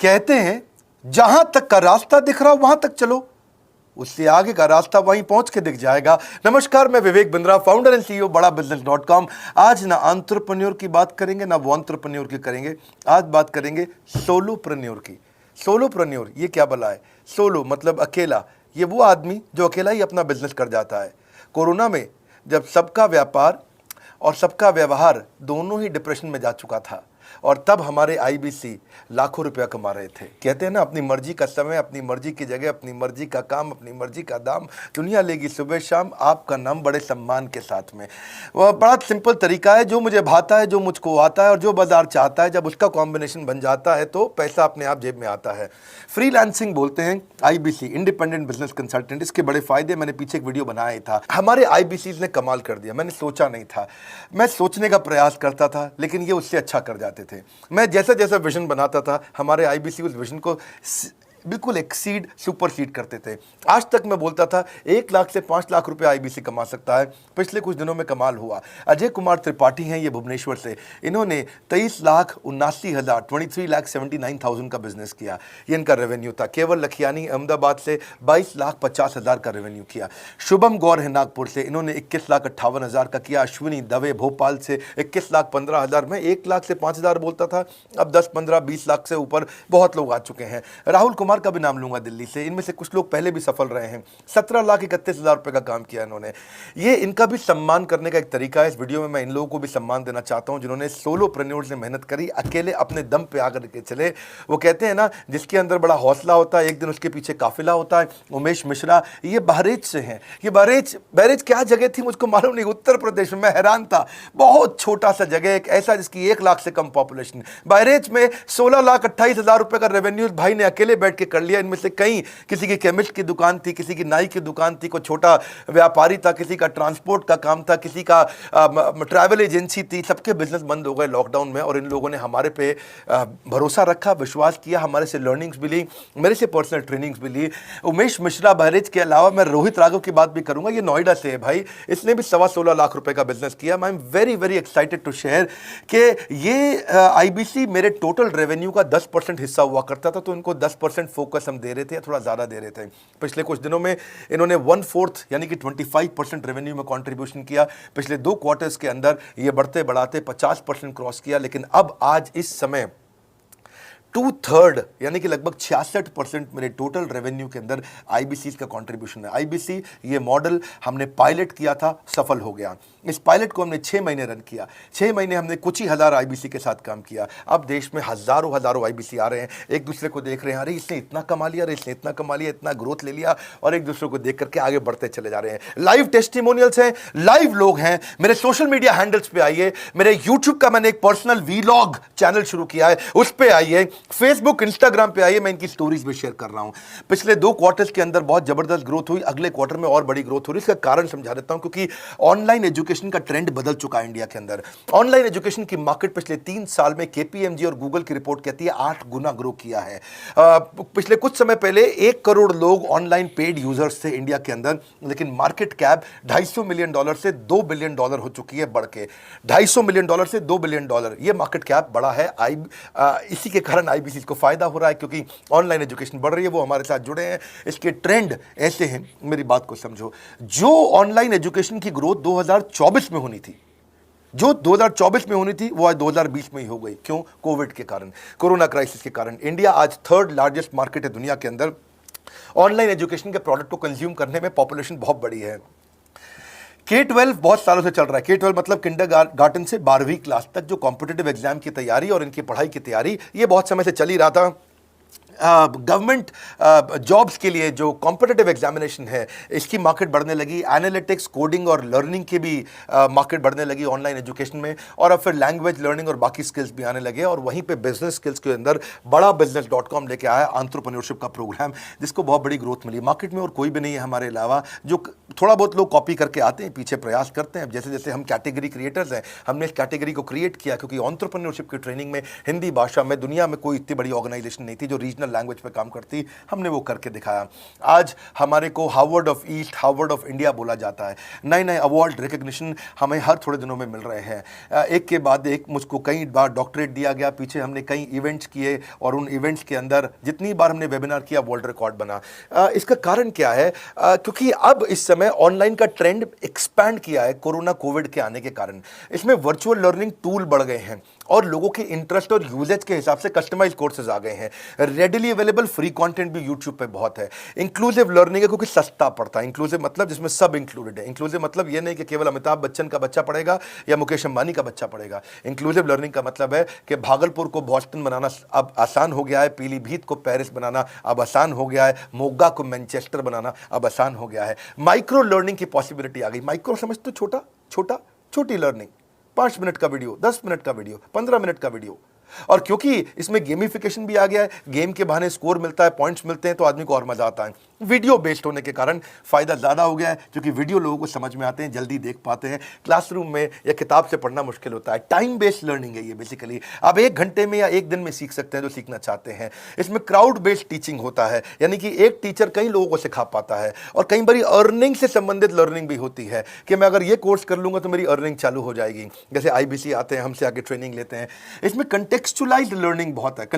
कहते हैं जहां तक का रास्ता दिख रहा हो वहां तक चलो, उससे आगे का रास्ता वहीं पहुंच के दिख जाएगा। नमस्कार, मैं Vivek Bindra, founder and CEO बड़ा बिजनेस.com। आज ना एंटरप्रेन्योर की बात करेंगे ना वो एंटरप्रेन्योर की करेंगे, आज बात करेंगे सोलोप्रेन्योर की। सोलोप्रेन्योर ये क्या भला है? सोलो मतलब अकेला, ये वो आदमी जो अकेला ही अपना बिजनेस कर जाता है। कोरोना में जब सबका व्यापार और सबका व्यवहार दोनों ही डिप्रेशन में जा चुका था, और तब हमारे आईबीसी लाखों रुपया कमा रहे थे। कहते हैं ना, अपनी मर्जी का समय, अपनी मर्जी की जगह, अपनी मर्जी का काम, अपनी मर्जी का दाम, दुनिया लेगी सुबह शाम आपका नाम बड़े सम्मान के साथ में। वह बड़ा सिंपल तरीका है, जो मुझे भाता है, जो मुझको आता है और जो बाजार चाहता है, जब उसका कॉम्बिनेशन बन जाता है तो पैसा अपने आप जेब में आता है। फ्रीलांसिंग बोलते हैं आईबीसी, इंडिपेंडेंट बिजनेस कंसल्टेंट। इसके बड़े फायदे मैंने पीछे एक वीडियो बनाया ही था। हमारे आईबीसी ने कमाल कर दिया, मैंने सोचा नहीं था। मैं सोचने का प्रयास करता था लेकिन ये उससे अच्छा कर जाते थे। मैं जैसा जैसा विजन बनाता था, हमारे आईबीसी उस विजन को बिल्कुल एक्सीड, सुपरसीड करते थे। आज तक मैं बोलता था 1 लाख से 5 लाख रुपए आईबीसी कमा सकता है। पिछले कुछ दिनों में कमाल हुआ। अजय कुमार त्रिपाठी हैं ये भुवनेश्वर से, इन्होंने 23,79,000 23,79,000 का बिजनेस किया। ये इनका रेवेन्यू था। केवल लखियानी अहमदाबाद से 22,50,000 का रेवेन्यू किया। शुभम गौर है नागपुर से, इन्होंने 21,58,000 का किया। अश्विनी दवे भोपाल से 21,15,000। मैं 1 लाख से 5,000 बोलता था, अब 10, 15, 20 लाख से ऊपर बहुत लोग आ चुके हैं। राहुल कुमार का भी नाम लूंगा दिल्ली से, इनमें से कुछ लोग पहले भी सफल रहे हैं। 17,31,000 रुपए का काम किया इन्होंने। ये इनका भी सम्मान करने का एक तरीका है। इस वीडियो में मैं इन लोगों को भी सम्मान देना चाहता हूं जिन्होंने सोलोप्रेन्योर से मेहनत करी, अकेले अपने दम पे आकर के चले। वो कहते हैं ना, जिसके अंदर बड़ा हौसला होता है एक दिन उसके पीछे काफिला होता है। उमेश मिश्रा ये बहरेच से हैं। ये बहरेच क्या जगह थी मुझको मालूम नहीं, उत्तर प्रदेश में। मैं हैरान था, बहुत छोटा सा जगह, एक ऐसा जिसकी 1 लाख से कम पॉपुलेशन। बहरेच में 16,28,000 रुपए का रेवेन्यू भाई ने अकेले बैठ के कर लिया। इनमें से कई, किसी की केमिस्ट की दुकान थी, किसी की नाई की दुकान थी, कोई छोटा व्यापारी था, किसी का ट्रांसपोर्ट का काम था, किसी का ट्रैवल एजेंसी थी। सबके बिजनेस बंद हो गए लॉकडाउन में, और इन लोगों ने हमारे पे भरोसा रखा, विश्वास किया, हमारे से लर्निंग्स भी ली, मेरे से पर्सनल ट्रेनिंग्स भी ली। उमेश मिश्रा बहरेच के अलावा मैं रोहित राघव की बात भी करूंगा, ये नोएडा से है भाई, इसने भी 16.25 लाख रुपए का बिजनेस किया। I am very very excited to share कि ये आईबीसी मेरे टोटल रेवेन्यू का 10% हिस्सा हुआ करता था, तो इनको 10% फोकस हम दे रहे थे, थोड़ा ज़्यादा दे रहे थे। पिछले कुछ दिनों में इन्होंने 1/4 यानी कि 25% रेवेन्यू में कंट्रीब्यूशन किया। पिछले 2 क्वार्टर्स के अंदर ये बढ़ते बढ़ाते 50% क्रॉस किया। लेकिन अब आज इस समय 2/3 यानी कि लगभग 66% मेरे टोटल रेवेन्यू के अंदर आईबीसी का कंट्रीब्यूशन है। आईबीसी ये मॉडल हमने पायलट किया था, सफल हो गया। इस पायलट को हमने 6 महीने रन किया। 6 महीने हमने कुछ ही हज़ार आईबीसी के साथ काम किया। अब देश में हज़ारों आईबीसी आ रहे हैं, एक दूसरे को देख रहे हैं, अरे इसने इतना कमा लिया, अरे इसने इतना कमा लिया, इतना ग्रोथ ले लिया, और एक दूसरे को देख करके आगे बढ़ते चले जा रहे हैं। लाइव टेस्टिमोनियल्स हैं, लाइव लोग हैं। मेरे सोशल मीडिया हैंडल्स पे आइए, मेरे यूट्यूब का मैंने एक पर्सनल वीलॉग चैनल शुरू किया है, उस पर आइए, फेसबुक इंस्टाग्राम पे आइए, मैं इनकी स्टोरीज भी शेयर कर रहा हूं। पिछले 2 क्वार्टर्स के अंदर बहुत जबरदस्त ग्रोथ हुई, अगले क्वार्टर में और बड़ी ग्रोथ हो रही है। इसका कारण समझा देता हूं, क्योंकि ऑनलाइन एजुकेशन का ट्रेंड बदल चुका है इंडिया के अंदर। ऑनलाइन एजुकेशन की मार्केट पिछले 3 साल में केपीएमजी और गूगल की रिपोर्ट कहती है 8 गुना ग्रो किया है। पिछले कुछ समय पहले 1 करोड़ लोग ऑनलाइन पेड यूजर्स थे इंडिया के अंदर, लेकिन मार्केट कैप $250 मिलियन से $2 बिलियन हो चुकी है, बढ़ के $250 मिलियन से $2 बिलियन। ये मार्केट कैप बड़ा है। इसी के कारण आईबीसी को फायदा हो रहा है, क्योंकि ऑनलाइन एजुकेशन बढ़ रही है, वो हमारे साथ जुड़े हैं। इसके ट्रेंड ऐसे हैं, मेरी बात को समझो। जो ऑनलाइन एजुकेशन की ग्रोथ 2024 में होनी थी, जो 2024 में होनी थी, वो आज 2020 में ही हो गई। क्यों? कोविड के कारण, कोरोना क्राइसिस के कारण। इंडिया आज 3rd लार्जेस्ट मार्केट है दुनिया के अंदर। ऑनलाइन एजुकेशन के प्रोडक्ट को कंज्यूम करने में पॉपुलेशन बहुत बड़ी है। K-12 बहुत सालों से चल रहा है। K-12 मतलब किंडरगार्टन से 12वीं क्लास तक जो कॉम्पिटिटिव एग्जाम की तैयारी और इनकी पढ़ाई की तैयारी, ये बहुत समय से चल ही रहा था। गवर्नमेंट जॉब्स के लिए जो कॉम्पिटिटिव एग्जामिनेशन है, इसकी मार्केट बढ़ने लगी। एनालिटिक्स, कोडिंग और लर्निंग की भी मार्केट बढ़ने लगी ऑनलाइन एजुकेशन में। और अब फिर लैंग्वेज लर्निंग और बाकी स्किल्स भी आने लगे। और वहीं पे बिजनेस स्किल्स के अंदर बड़ा बिजनेस.com लेके आया एंटरप्रेन्योरशिप का प्रोग्राम, जिसको बहुत बड़ी ग्रोथ मिली। मार्केट में और कोई भी नहीं है हमारे अलावा जो थोड़ा बहुत लोग कॉपी करके आते हैं, पीछे प्रयास करते हैं। जैसे जैसे हम कैटेगरी क्रिएटर्स हैं, हमने इस कैटेगरी को क्रिएट किया क्योंकि एंटरप्रेन्योरशिप की ट्रेनिंग में हिंदी भाषा में दुनिया में कोई इतनी बड़ी ऑर्गेनाइजेशन नहीं थी जो रीजनल लैंग्वेज पे काम करती। हमने वो करके दिखाया। आज हमारे को Harvard of east, Harvard of India बोला जाता है। नए नए अवार्ड रिकग्निशन हमें हर थोड़े दिनों में मिल रहे हैं। एक के बाद एक मुझको कई बार डॉक्टरेट दिया गया। पीछे हमने कई इवेंट्स किए और उन इवेंट्स के अंदर जितनी बार हमने वेबिनार किया वर्ल्ड रिकॉर्ड बना। इसका कारण क्या है? क्योंकि अब इस समय ऑनलाइन का ट्रेंड एक्सपैंड किया है कोरोना कोविड के आने के कारण। इसमें वर्चुअल लर्निंग टूल बढ़ गए हैं और लोगों के इंटरेस्ट और यूजेज के हिसाब से कस्टमाइज कोर्सेज आ गए हैं। रेडिली अवेलेबल फ्री कंटेंट भी यूट्यूब पे बहुत है। इंक्लूसिव लर्निंग है क्योंकि सस्ता पड़ता है। इंक्लूसिव मतलब जिसमें सब इंक्लूडेड है। इंक्लूसिव मतलब ये नहीं कि केवल अमिताभ बच्चन का बच्चा पढ़ेगा या मुकेश अंबानी का बच्चा पढ़ेगा। इंक्लूसिव लर्निंग का मतलब है कि भागलपुर को बॉस्टन बनाना अब आसान हो गया है, पीलीभीत को पेरिस बनाना अब आसान हो गया है, मोगा को मैनचेस्टर बनाना अब आसान हो गया है। माइक्रो लर्निंग की पॉसिबिलिटी आ गई। माइक्रो समझ तो छोटा छोटा, छोटी लर्निंग, 5 मिनट का वीडियो, 10 मिनट का वीडियो, 15 मिनट का वीडियो। और क्योंकि इसमें गेमिफिकेशन भी आ गया है, गेम के बहाने स्कोर मिलता है, पॉइंट्स मिलते हैं, तो आदमी को और मजा आता है। वीडियो बेस्ड होने के कारण फायदा ज्यादा हो गया है क्योंकि वीडियो लोगों को समझ में आते हैं, जल्दी देख पाते हैं। क्लासरूम में या किताब से पढ़ना मुश्किल होता है। टाइम बेस्ड लर्निंग है ये बेसिकली। आप 1 घंटे में या 1 दिन में सीख सकते हैं जो सीखना चाहते हैं। इसमें क्राउड बेस्ड टीचिंग होता है, यानी कि एक टीचर कई लोगों को सिखा पाता है। और कई बार अर्निंग से संबंधित लर्निंग भी होती है कि मैं अगर ये कोर्स कर लूंगा तो मेरी अर्निंग चालू हो जाएगी। जैसे IBC आते हैं, हमसे आगे ट्रेनिंग लेते हैं। इसमें कंटेक्चुअलाइज्ड लर्निंग बहुत है।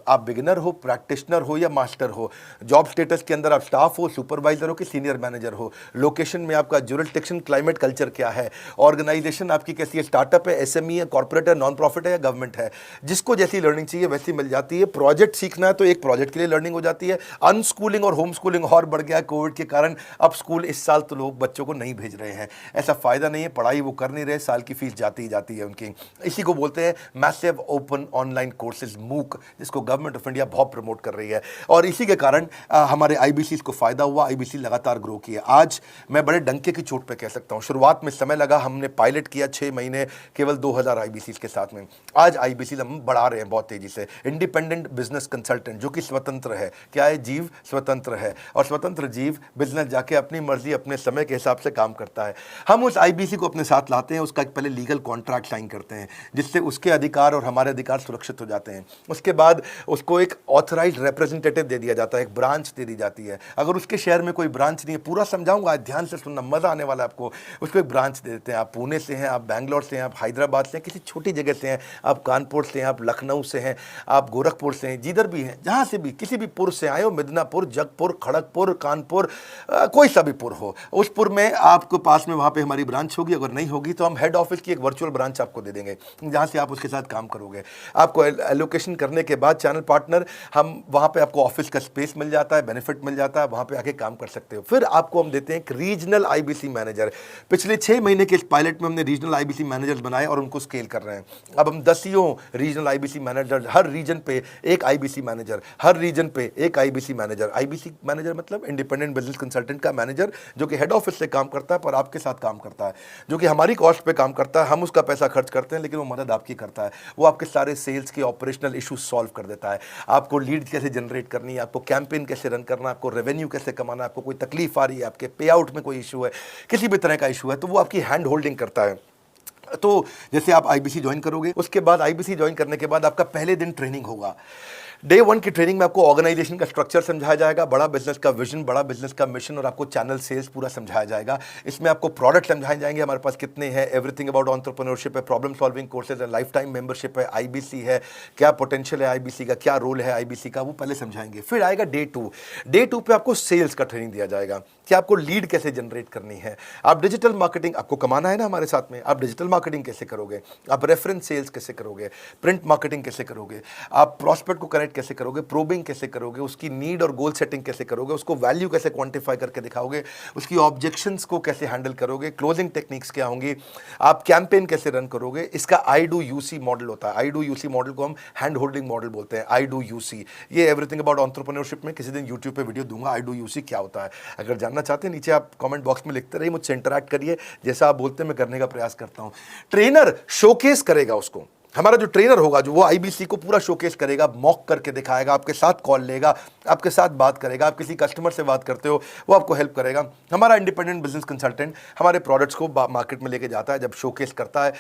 आप बिगिनर हो, प्रैक्टिशनर हो या मास्टर हो, जॉब स्टेटस के अंदर आप स्टाफ हो, सुपरवाइजर हो कि सीनियर मैनेजर हो, लोकेशन में आपका जुरिस्डिक्शन, क्लाइमेट, कल्चर क्या है, ऑर्गेनाइजेशन आपकी कैसी है, स्टार्टअप है, SME है, कॉर्पोरेट है, नॉन प्रॉफिट है या गवर्नमेंट है, जिसको जैसी लर्निंग चाहिए वैसी मिल जाती है। प्रोजेक्ट सीखना है तो एक प्रोजेक्ट के लिए लर्निंग हो जाती है। अनस्कूलिंग और होम स्कूलिंग और बढ़ गया है कोविड के कारण। अब स्कूल इस साल तो लोग बच्चों को नहीं भेज रहे हैं। ऐसा फायदा नहीं है, पढ़ाई वो कर नहीं रहे, साल की फीस जाती ही जाती है उनकी। इसी को बोलते हैं massive open online courses, MOOC, जिसको गवर्नमेंट ऑफ इंडिया बहुत प्रमोट कर रही है। और इसी के कारण हमारे IBC को फायदा हुआ। IBC लगातार ग्रो किया। आज मैं बड़े डंके की चोट पे कह सकता हूं, शुरुआत में समय लगा, हमने पायलट किया 6 महीने केवल 2000 IBC के साथ में। आज IBC हम बढ़ा रहे हैं बहुत तेजी से। इंडिपेंडेंट बिजनेस कंसल्टेंट, जो कि स्वतंत्र है। क्या है? जीव स्वतंत्र है। और स्वतंत्र जीव बिजनेस जाके अपनी मर्जी अपने समय के हिसाब से काम करता है। हम उस IBC को अपने साथ लाते हैं, उसका एक पहले लीगल कॉन्ट्रैक्ट साइन करते हैं जिससे उसके अधिकार और हमारे अधिकार सुरक्षित हो जाते हैं। उसके बाद उसको एक ऑथराइज्ड रिप्रेजेंटेटिव दे दिया जाता है, एक ब्रांच दे दी जाती है। अगर उसके शहर में कोई ब्रांच नहीं है, पूरा समझाऊंगा, ध्यान से सुनना, मजा आने वाला है आपको। उसको एक ब्रांच दे देते हैं। आप पुणे से हैं, आप बैंगलोर से हैं, आप हैदराबाद से हैं, किसी छोटी जगह से हैं, आप कानपुर से हैं, आप लखनऊ से हैं, आप गोरखपुर से हैं, जिधर भी हैं, जहां से भी, किसी भी पुर से आए हो, मिदनापुर, जगपुर, खड़गपुर, कानपुर, कोई सा भी पुर हो, उस पुर में आपको पास में वहां पे हमारी ब्रांच होगी। अगर नहीं होगी तो हम हेड ऑफिस की एक वर्चुअल ब्रांच आपको दे देंगे जहां से आप उसके साथ काम करोगे। आपको एलोकेशन करने के बाद चैनल पार्टनर, हम वहां पे आपको ऑफिस का स्पेस मिल जाता है, बेनिफिट मिल जाता है, वहां पे आके काम कर सकते हो। फिर आपको हम देते हैं एक रीजनल IBC मैनेजर। पिछले 6 महीने के इस पायलट में हमने रीजनल IBC मैनेजर्स बनाए और उनको स्केल कर रहे हैं। अब हम 10 रीजनल IBC मैनेजर, हर रीजन पे एक IBC मैनेजर, हर रीजन पे एक IBC मैनेजर। IBC मैनेजर मतलब इंडिपेंडेंट बिजनेस कंसल्टेंट का मैनेजर, जो कि हेड ऑफिस से काम करता है पर आपके साथ काम करता है, जो कि हमारी कॉस्ट पे काम करता है। हम उसका पैसा खर्च करते हैं लेकिन वो मदद आपकी करता है। वो आपके सारे सेल्स के ऑपरेशनल इशू सॉल्व कर देता है। आपको लीड कैसे जनरेट करनी है, आपको कैंपेन कैसे रन करना है, आपको रेवेन्यू कैसे कमाना है, आपको कोई तकलीफ आ रही है, आपके पे आउट में कोई इशू है, किसी भी तरह का इशू है, तो वो आपकी हैंड होल्डिंग करता है। तो जैसे आप IBC ज्वाइन करोगे, उसके बाद IBC ज्वाइन करने के बाद आपका पहले दिन ट्रेनिंग होगा। डे 1 की ट्रेनिंग में आपको ऑर्गेनाइजेशन का स्ट्रक्चर समझाया जाएगा, बड़ा बिजनेस का विजन, बड़ा बिजनेस का मिशन और आपको चैनल सेल्स पूरा समझाया जाएगा। इसमें आपको प्रोडक्ट समझाए जाएंगे, हमारे पास कितने हैं, एवरीथिंग अबाउट एंटरप्रेन्योरशिप है, प्रॉब्लम सॉल्विंग कोर्सेज है, लाइफ टाइम मेंबरशिप है, IBC है, क्या पोटेंशियल है IBC का, क्या रोल है IBC का, वो पहले समझाएंगे। फिर आएगा डे 2। डे 2 पे आपको सेल्स का ट्रेनिंग दिया जाएगा कि आपको लीड कैसे जनरेट करनी है। आप डिजिटल मार्केटिंग, आपको कमाना है ना हमारे साथ में, आप डिजिटल मार्केटिंग कैसे करोगे, आप रेफरेंस सेल्स कैसे करोगे, प्रिंट मार्केटिंग कैसे करोगे, आप प्रॉस्पेक्ट को कनेक्ट कैसे करोगे, प्रोबिंग कैसे करोगे, उसकी नीड और गोल सेटिंग कैसे करोगे, उसको वैल्यू कैसे क्वांटिफाई करके दिखाओगे, उसकी ऑब्जेक्शंस को कैसे हैंडल करोगे, क्लोजिंग टेक्निक्स क्या होंगी, आप कैंपेन कैसे रन करोगे। इसका I do UC मॉडल होता है। I do UC मॉडल को हम हैंड होल्डिंग मॉडल बोलते हैं। I do UC, ये एवरीथिंग अबाउट एंटरप्रेन्योरशिप में किसी दिन यूट्यूब पे वीडियो दूंगा, I do UC क्या होता है। अगर जानना चाहते हैं नीचे आप कमेंट बॉक्स में लिखते रहिए, मुझसे इंटरैक्ट करिए, जैसा आप बोलते हैं मैं करने का प्रयास करता हूं। ट्रेनर शोकेस करेगा उसको हमारा जो ट्रेनर होगा जो वो आईबीसी को पूरा शोकेस करेगा, मॉक करके दिखाएगा, आपके साथ कॉल लेगा, आपके साथ बात करेगा, आप किसी कस्टमर से बात करते हो वो आपको हेल्प करेगा। हमारा इंडिपेंडेंट बिजनेस कंसल्टेंट हमारे प्रोडक्ट्स को मार्केट में लेके जाता है, जब शोकेस करता है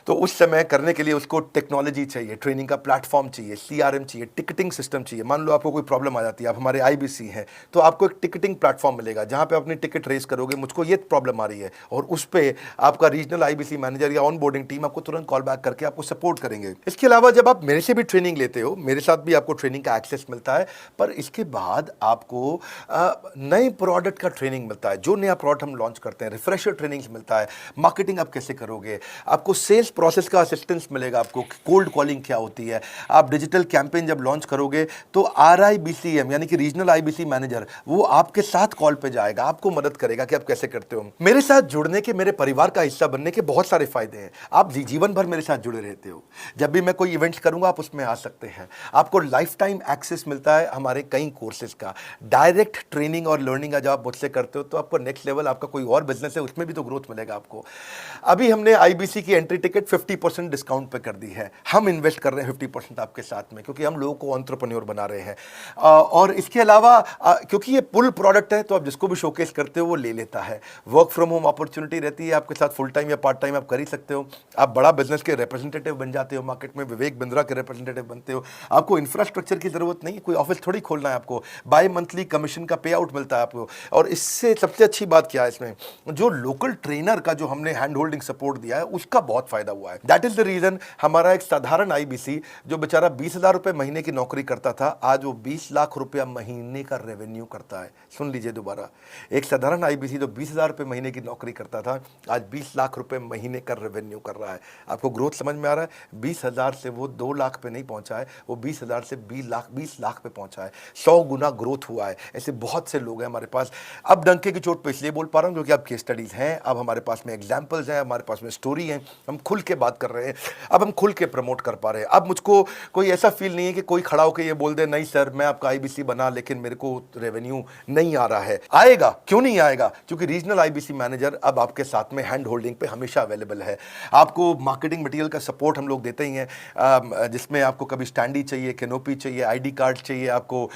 तो उस समय करने के लिए उसको टेक्नोलॉजी चाहिए, ट्रेनिंग का प्लेटफॉर्म चाहिए, सीआरएम चाहिए, टिकटिंग सिस्टम चाहिए। मान लो आपको कोई प्रॉब्लम आ जाती है, आप हमारे आईबीसी हैं, तो आपको एक टिकटिंग प्लेटफॉर्म मिलेगा जहां पे अपनी टिकट रेस करोगे, मुझको ये प्रॉब्लम आ रही है, और उस पर आपका रीजनल आईबीसी मैनेजर या ऑन बोर्डिंग टीम आपको तुरंत कॉल बैक करके आपको सपोर्ट करेंगे। इसके अलावा जब आप मेरे से भी ट्रेनिंग लेते हो, मेरे साथ भी आपको ट्रेनिंग का एक्सेस मिलता है, पर इसके बाद आपको नए प्रोडक्ट का ट्रेनिंग मिलता है। जो नया प्रोडक्ट हम लॉन्च करते हैं, रिफ्रेशर ट्रेनिंग मिलता है, मार्केटिंग आप कैसे करोगे, आपको सेल्स प्रोसेस का असिस्टेंस मिलेगा, आपको कोल्ड कॉलिंग क्या होती है, आप डिजिटल कैंपेन जब लॉन्च करोगे तो RIBCM यानी कि रीजनल आईबीसी मैनेजर वो आपके साथ कॉल पे जाएगा, आपको मदद करेगा कि आप कैसे करते हो। मेरे साथ जुड़ने के, मेरे परिवार का हिस्सा बनने के बहुत सारे फायदे हैं। आप जीवन भर मेरे साथ जुड़े रहते हो, जब भी मैं कोई इवेंट्स करूंगा आप उसमें आ सकते हैं। आपको लाइफ टाइम एक्सेस मिलता है हमारे कई कोर्सेज का, डायरेक्ट ट्रेनिंग और लर्निंग जब आप मुझसे करते हो तो आपको नेक्स्ट लेवल, आपका कोई और बिजनेस है उसमें भी तो ग्रोथ मिलेगा आपको। अभी हमने आईबीसी की एंट्री टिकट 50% डिस्काउंट पे कर दी है। हम इन्वेस्ट कर रहे हैं 50% आपके साथ में, क्योंकि हम लोगों को एंटरप्रेन्योर बना रहे हैं। और इसके अलावा क्योंकि ये पुल प्रोडक्ट है तो आप जिसको भी शोकेस करते हो वो ले लेता है। वर्क फ्रॉम होम अपॉर्चुनिटी रहती है आपके साथ, फुल टाइम या पार्ट टाइम आप कर ही सकते हो। आप बड़ा बिजनेस के रिप्रेजेंटेटिव बन जाते हो, मार्केट में विवेक बिंद्रा के रिप्रेजेंटेटिव बनते हो। आपको इंफ्रास्ट्रक्चर की जरूरत नहीं, कोई ऑफिस थोड़ी खोलना है आपको, बाय मंथली कमीशन का पे आउट मिलता है आपको। और इससे सबसे अच्छी बात क्या है, इसमें जो लोकल ट्रेनर का जो हमने हैंड होल्डिंग सपोर्ट दिया है उसका बहुत फायदा हुआ है। दैट इज द रीजन हमारा एक साधारण आईबीसी जो बेचारा 20,000 रुपए महीने की नौकरी करता था, आज वो 20 लाख रुपया महीने का रेवेन्यू करता है। सुन लीजिए दोबारा, एक साधारण आईबीसी जो 20,000 रुपए महीने की नौकरी करता था, आज 20 लाख रुपए महीने का रेवेन्यू कर रहा है। आपको ग्रोथ समझ में आ रहा है? 20,000 से वो 2 लाख पे नहीं पहुंचा है, वो 20,000 से 20 लाख पे पहुंचा है। 100 गुना ग्रोथ हुआ है। ऐसे बहुत से लोग हैं हमारे पास। अब डंके की चोट पे इसलिए बोल पा रहा हूं क्योंकि अब केस स्टडीज हैं, अब हमारे पास में एग्जाम्पल्स हैं, हमारे पास में स्टोरी है, हम खुल के बात कर रहे हैं, अब हम खुल के प्रमोट कर पा रहे हैं। अब मुझको कोई ऐसा फील नहीं है कि कोई खड़ा होकर ये बोल दे नहीं सर मैं आपका आईबीसी बना लेकिन मेरे को रेवेन्यू नहीं आ रहा है। आएगा, क्यों नहीं आएगा? क्योंकि रीजनल आईबीसी मैनेजर अब आपके साथ में हैंड होल्डिंग पे हमेशा अवेलेबल है। आपको मार्केटिंग मटेरियल का सपोर्ट हम लोग देते ही हैं, जिसमें आपको कभी स्टैंडी चाहिए, कैनोपी चाहिए, आईडी कार्ड चाहिए, आपको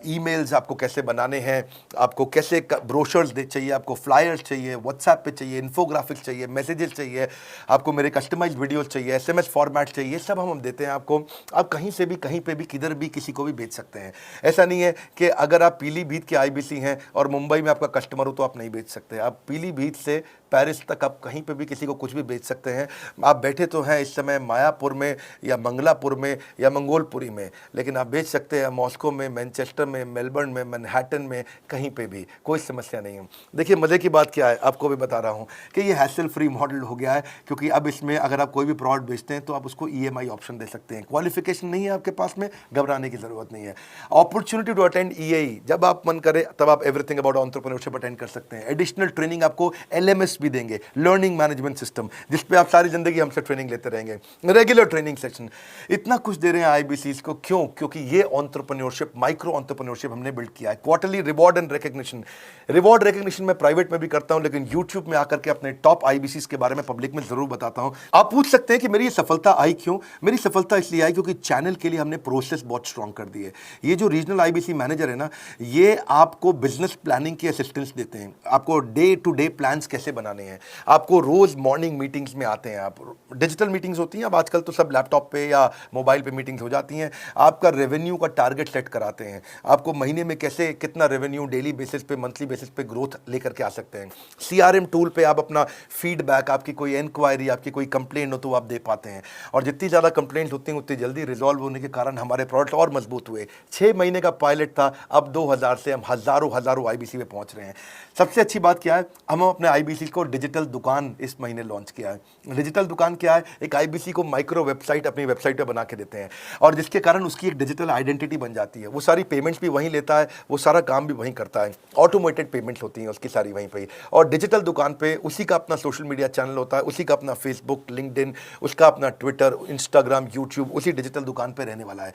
ईमेल्स आपको कैसे बनाने हैं, आपको कैसे ब्रोशर्स चाहिए, आपको फ्लायर्स चाहिए, व्हाट्सएप पे चाहिए, इन्फोग्राफिक्स चाहिए, मैसेजेस चाहिए, आपको मेरे कस्टमाइज्ड वीडियोस चाहिए, एसएमएस फॉर्मेट चाहिए, सब हम देते हैं आपको। आप कहीं से भी, कहीं पे भी, किधर भी, किसी को भी बेच सकते हैं। ऐसा नहीं है कि अगर आप पीलीभीत के आईबीसी हैं और मुंबई में आपका कस्टमर हो तो आप नहीं बेच सकते। आप पीलीभीत से पेरिस तक आप कहीं पे भी किसी को कुछ भी बेच सकते हैं। आप बैठे तो हैं इस समय मायापुर में या मंगलापुर में या मंगोलपुरी में, लेकिन आप बेच सकते हैं मॉस्को में, मैनचेस्टर में, मेलबर्न में, मैनहट्टन में, कहीं पे भी, कोई समस्या नहीं है। देखिए मज़े की बात क्या है, आपको भी बता रहा हूँ कि ये हैसल फ्री मॉडल हो गया है, क्योंकि अब इसमें अगर आप कोई भी प्रोडक्ट बेचते हैं तो आप उसको EMI ऑप्शन दे सकते हैं। क्वालिफिकेशन नहीं है आपके पास में, घबराने की जरूरत नहीं है। अपॉर्चुनिटी टू अटेंड EAE, जब आप मन करे तब आप एवरीथिंग अबाउट एंटरप्रेन्योरशिप अटेंड कर सकते हैं। एडिशनल ट्रेनिंग आपको LMS भी देंगे, लर्निंग मैनेजमेंट सिस्टम, जिसपे आप सारी जिंदगी हमसे ट्रेनिंग लेते रहेंगे, रेगुलर ट्रेनिंग सेशन, इतना कुछ दे रहे हैं आईबीसीज को। क्यों? क्योंकि ये एंटरप्रेन्योरशिप, माइक्रो एंटरप्रेन्योरशिप हमने बिल्ड किया है। Quarterly reward and recognition, reward recognition मैं प्राइवेट में भी करता हूं, लेकिन यूट्यूब में आकर के अपने टॉप आईबीसीज के बारे में पब्लिक में जरूर बताता हूं। आप पूछ सकते हैं कि मेरी ये सफलता आई क्यों? मेरी सफलता इसलिए आई क्योंकि चैनल के लिए हमने प्रोसेस बहुत स्ट्रांग कर दी है। ये जो रीजनल आईबीसी मैनेजर है ना, ये आपको बिजनेस प्लानिंग की असिस्टेंस देते हैं, आपको डे टू डे प्लान्स कैसे बनाने हैं, आपको रोज मॉर्निंग मीटिंग्स में आते हैं। आप डिजिटल मीटिंग्स होती हैं, अब आजकल तो सब लैपटॉप पे या मोबाइल पे मीटिंग्स हो जाती हैं। आपका रेवेन्यू का टारगेट सेट कराते हैं, आपको महीने में कैसे कितना रेवेन्यू डेली बेसिस पे, मंथली बेसिस पे ग्रोथ लेकर के आ सकते हैं। सीआरएम टूल पे आप अपना फीडबैक, आपकी कोई इंक्वायरी, आपकी कोई कंप्लेंट हो तो आप दे पाते हैं, और जितनी ज़्यादा कंप्लेंट होती हैं उतनी जल्दी रिजॉल्व होने के कारण हमारे प्रोडक्ट और मजबूत हुए। 6 महीने का पायलट था, अब 2000 से हम हज़ारों आईबीसी पे पहुंच रहे हैं। सबसे अच्छी बात क्या है, हम अपने आईबीसी को डिजिटल दुकान इस महीने लॉन्च किया है। डिजिटल दुकान क्या है? एक आईबीसी को माइक्रो वेबसाइट अपनी वेबसाइट पे बना के देते हैं, और जिसके कारण उसकी एक डिजिटल आइडेंटिटी बन जाती है। वो सारी पेमेंट्स भी वहीं लेता है, वो सारा काम भी वहीं करता है, ऑटोमेटेड पेमेंट्स होती हैं उसकी सारी वहीं पे। और डिजिटल दुकान पे उसी का अपना सोशल मीडिया चैनल होता है, उसी का अपना फेसबुक, लिंक्डइन, उसका अपना ट्विटर, इंस्टाग्राम, यूट्यूब उसी डिजिटल दुकान पे रहने वाला है।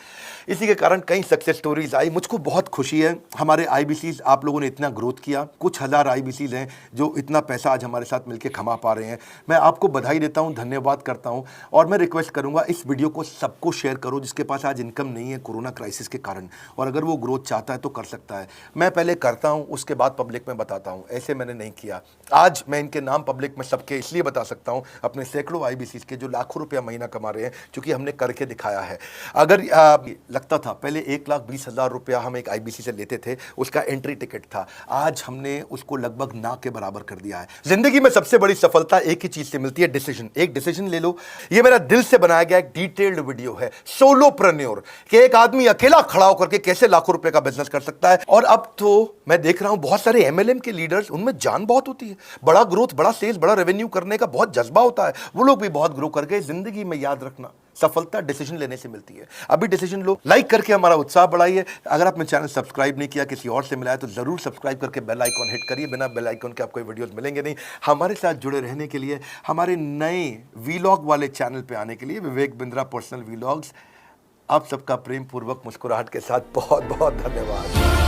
इसी के कारण कई सक्सेस स्टोरीज आई। मुझको बहुत खुशी है, हमारे आईबीसीज आप लोगों ने इतना ग्रोथ किया। कुछ हज़ार आईबीसीज हैं जो इतना पैसा आज हमारे हमारे साथ मिलकर कमा पा रहे हैं। मैं आपको बधाई देता हूं, धन्यवाद करता हूं और मैं रिक्वेस्ट करूंगा इस वीडियो को सबको शेयर करो जिसके पास आज इनकम नहीं है कोरोना क्राइसिस के कारण, और अगर वो ग्रोथ चाहता है तो कर सकता है। मैं पहले करता हूं, उसके बाद पब्लिक में बताता हूं, ऐसे मैंने नहीं किया। आज मैं इनके नाम पब्लिक में सबके इसलिए बता सकता हूं, अपने सैकड़ों आईबीसीज के जो लाखों रुपया महीना कमा रहे हैं, क्योंकि हमने करके दिखाया है। अगर लगता था पहले 1,20,000 रुपया हम एक आईबीसी से लेते थे, उसका एंट्री टिकट था, आज हमने उसको लगभग ना के बराबर कर दिया है। जिंदगी में सबसे बड़ी सफलता एक ही चीज से मिलती है, डिसीजन। एक डिसीजन ले लो। ये मेरा दिल से बनाया गया एक डिटेल्ड वीडियो है, सोलोप्रेन्योर, कि एक आदमी अकेला खड़ा होकर के कैसे लाखों रुपए का बिजनेस कर सकता है। और अब तो मैं देख रहा हूं बहुत सारे एमएलएम के लीडर्स, उनमें जान बहुत होती है, बड़ा ग्रोथ, बड़ा सेल्स, बड़ा रेवेन्यू करने का बहुत जज्बा होता है, वो लोग भी बहुत ग्रो कर गए। जिंदगी में याद रखना, सफलता डिसीजन लेने से मिलती है। अभी डिसीजन लो, लाइक करके हमारा उत्साह बढ़ाइए। अगर आपने चैनल सब्सक्राइब नहीं किया, किसी और से मिला है, तो जरूर सब्सक्राइब करके बेल आइकॉन हिट करिए। बिना बेल आइकॉन के आपको वीडियोस मिलेंगे नहीं। हमारे साथ जुड़े रहने के लिए, हमारे नए वीलॉग वाले चैनल पे आने के लिए, विवेक बिंद्रा पर्सनल वीलॉग्स, आप सबका प्रेम पूर्वक मुस्कुराहट के साथ बहुत बहुत धन्यवाद।